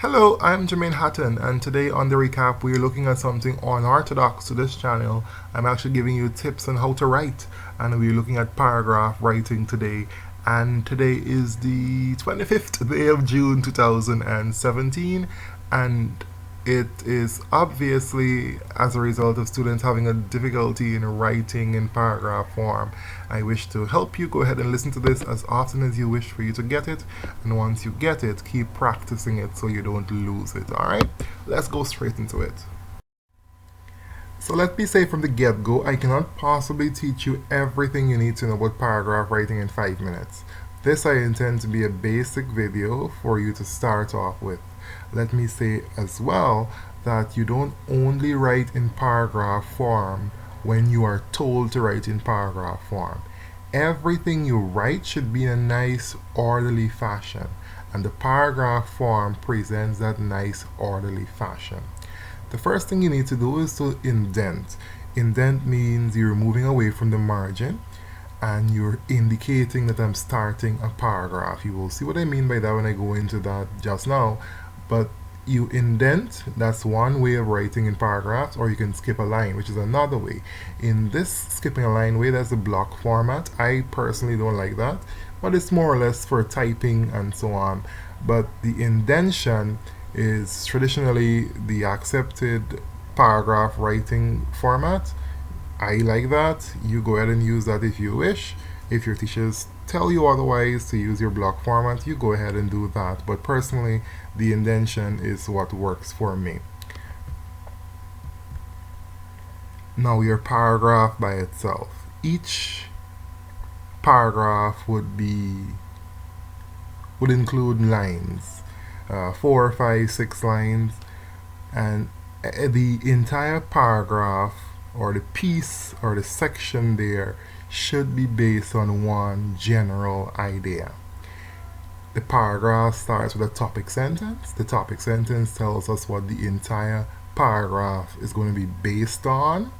Hello, I'm Jamain Hatton, and today on the recap, we're looking at something unorthodox to this channel. I'm actually giving you tips on how to write, and we're looking at paragraph writing today. And today is the 25th day of June 2017, and it is obviously as a result of students having a difficulty in writing in paragraph form. I wish to help you. Go ahead and listen to this as often as you wish for you to get it. And once you get it, keep practicing it so you don't lose it. Alright? Let's go straight into it. So let me say from the get-go, I cannot possibly teach you everything you need to know about paragraph writing in 5 minutes. This I intend to be a basic video for you to start off with. Let me say as well that you don't only write in paragraph form when you are told to write in paragraph form. Everything you write should be in a nice, orderly fashion, and the paragraph form presents that nice, orderly fashion. The first thing you need to do is to indent. Indent means you're moving away from the margin and you're indicating that I'm starting a paragraph. You will see what I mean by that when I go into that just now. But you indent, that's one way of writing in paragraphs, or you can skip a line, which is another way. In this skipping a line way, that's the block format. I personally don't like that, but it's more or less for typing and so on. But the indentation is traditionally the accepted paragraph writing format. I like that. You go ahead and use that if you wish. If your teachers tell you otherwise to use your block format, you go ahead and do that. But personally, the indentation is what works for me. Now your paragraph by itself. Each paragraph would include lines, 4, 5, 6 lines, and the entire paragraph or the piece or the section there should be based on one general idea. The paragraph starts with a topic sentence. The topic sentence tells us what the entire paragraph is going to be based on,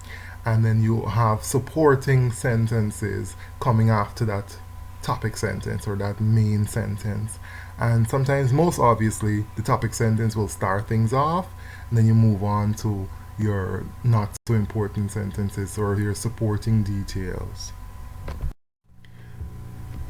and then you have supporting sentences coming after that topic sentence or that main sentence. And sometimes, most obviously, the topic sentence will start things off, and then you move on to your not so important sentences or your supporting details.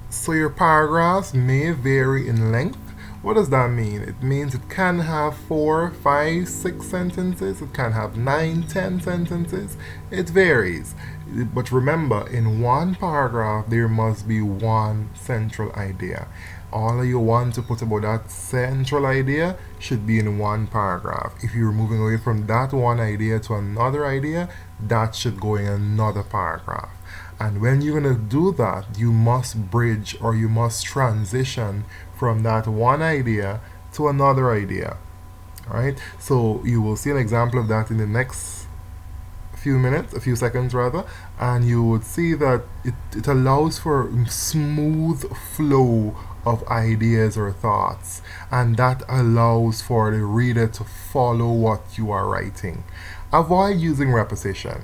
So your paragraphs may vary in length. What does that mean? It means it can have 4, 5, 6 sentences. It can have 9, 10 sentences. It varies. But remember, in one paragraph, there must be one central idea. All you want to put about that central idea should be in one paragraph. If you're moving away from that one idea to another idea, that should go in another paragraph. And when you're going to do that, you must bridge or you must transition from that one idea to another idea. Alright? So you will see an example of that in the next few minutes, a few seconds rather, and you would see that it allows for smooth flow of ideas or thoughts, and that allows for the reader to follow what you are writing. Avoid using repetition.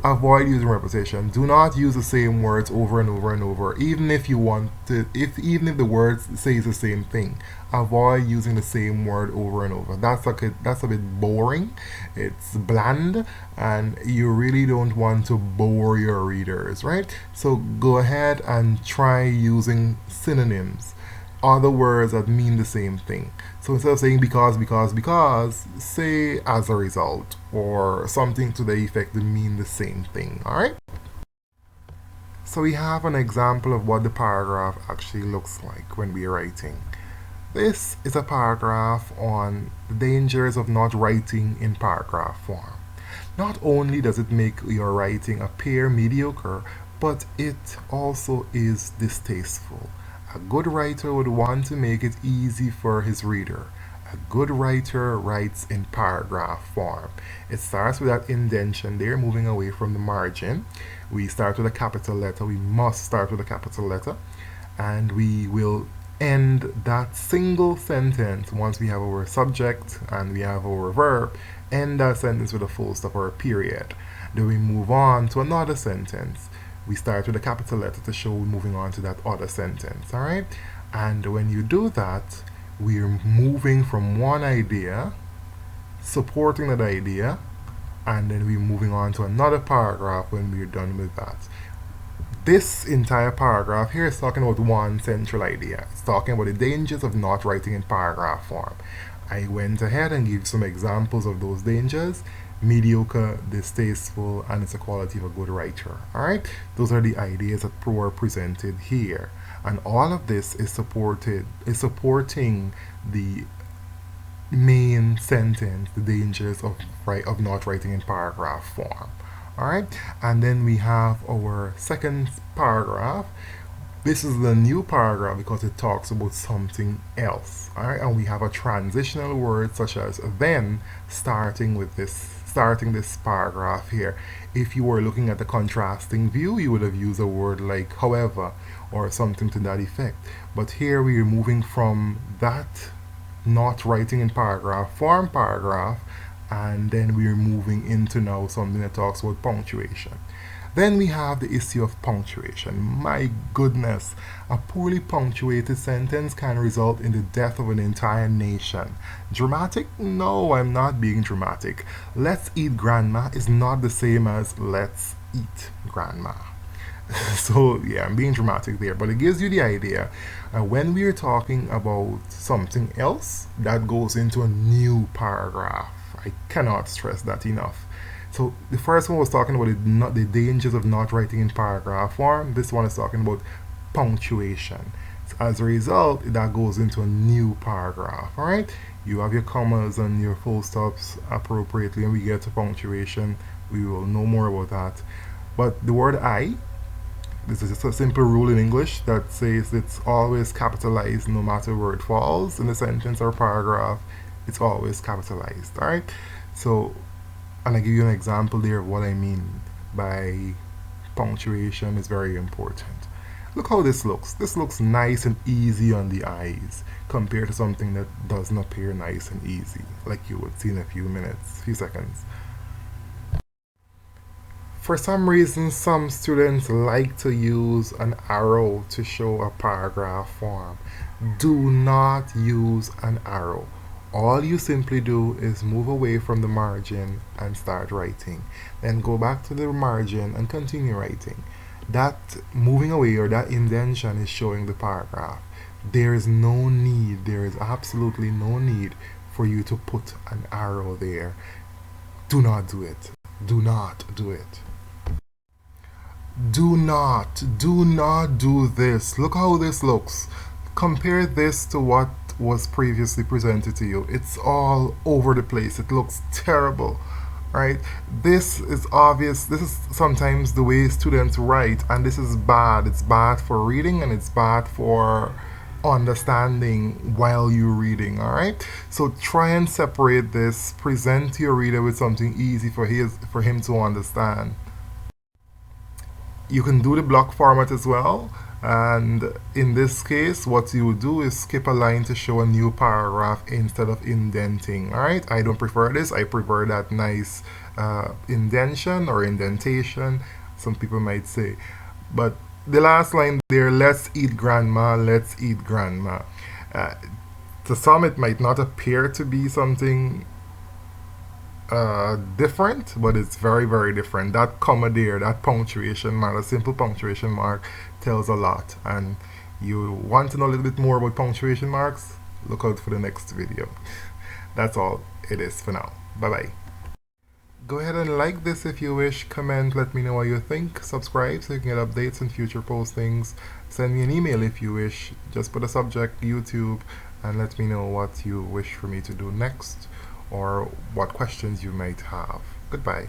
Avoid using repetition. Do not use the same words over and over and over, even if you want to, even if the words says the same thing. Avoid using the same word over and over. That's a bit boring. It's bland, and you really don't want to bore your readers, right? So go ahead and try using synonyms, other words that mean the same thing. So instead of saying because, say as a result, or something to the effect that mean the same thing, alright? So we have an example of what the paragraph actually looks like when we're writing. This is a paragraph on the dangers of not writing in paragraph form. Not only does it make your writing appear mediocre, but it also is distasteful. A good writer would want to make it easy for his reader. A good writer writes in paragraph form. It starts with that indentation there, moving away from the margin. We start with a capital letter. We must start with a capital letter. And we will end that single sentence once we have our subject and we have our verb. End that sentence with a full stop or a period. Then we move on to another sentence. We start with a capital letter to show we're moving on to that other sentence, alright? And when you do that, We're moving from one idea, supporting that idea, and then we're moving on to another paragraph when we're done with that. This entire paragraph here is talking about one central idea. It's talking about the dangers of not writing in paragraph form. I went ahead and gave some examples of those dangers: mediocre, distasteful, and it's a quality of a good writer. Alright? Those are the ideas that were presented here. And all of this is supporting the main sentence, the dangers of not writing in paragraph form. Alright, and then we have our second paragraph. This is the new paragraph because it talks about something else. Alright, and we have a transitional word such as then, starting this paragraph here. If you were looking at the contrasting view, you would have used a word like however or something to that effect. But here we are moving from that not writing in paragraph form paragraph, and then we're moving into now something that talks about punctuation. Then we have the issue of punctuation. My goodness, a poorly punctuated sentence can result in the death of an entire nation. Dramatic? No, I'm not being dramatic. Let's eat grandma is not the same as let's eat grandma. So yeah, I'm being dramatic there, but it gives you the idea. When we are talking about something else, that goes into a new paragraph. I cannot stress that enough. So the first one was talking about the dangers of not writing in paragraph form. This one is talking about punctuation. So as a result, that goes into a new paragraph. All right, you have your commas and your full stops appropriately, and we get to punctuation. We will know more about that. But the word I, this is just a simple rule in English that says it's always capitalized no matter where it falls in a sentence or paragraph. It's always capitalized. All right. So, and I give you an example there of what I mean by punctuation is very important. Look how this looks. This looks nice and easy on the eyes compared to something that doesn't appear nice and easy, like you would see in a few seconds. For some reason, some students like to use an arrow to show a paragraph form. Do not use an arrow. All you simply do is move away from the margin and start writing. Then go back to the margin and continue writing. That moving away or that indentation is showing the paragraph. There is absolutely no need for you to put an arrow there. Do not do it. Do not do it. Do not do this. Look how this looks. Compare this to what was previously presented to you. It's all over the place. It looks terrible, right? This is obvious. This is sometimes the way students write, and this is bad. It's bad for reading and it's bad for understanding while you're reading. All right, so try and separate this. Present to your reader with something easy for him to understand. You can do the block format as well, and in this case what you would do is skip a line to show a new paragraph instead of indenting. Alright, I don't prefer this. I prefer that nice indentation or indentation, some people might say. But the last line there, let's eat grandma, let's eat grandma. uh, to some it might not appear to be something different, but it's very, very different. That comma there, that punctuation mark, a simple punctuation mark, tells a lot. And you want to know a little bit more about punctuation marks? Look out for the next video. That's all it is for now. Bye bye. Go ahead and like this if you wish, comment, let me know what you think, subscribe so you can get updates on future postings, send me an email if you wish, just put a subject YouTube and let me know what you wish for me to do next or what questions you might have. Goodbye.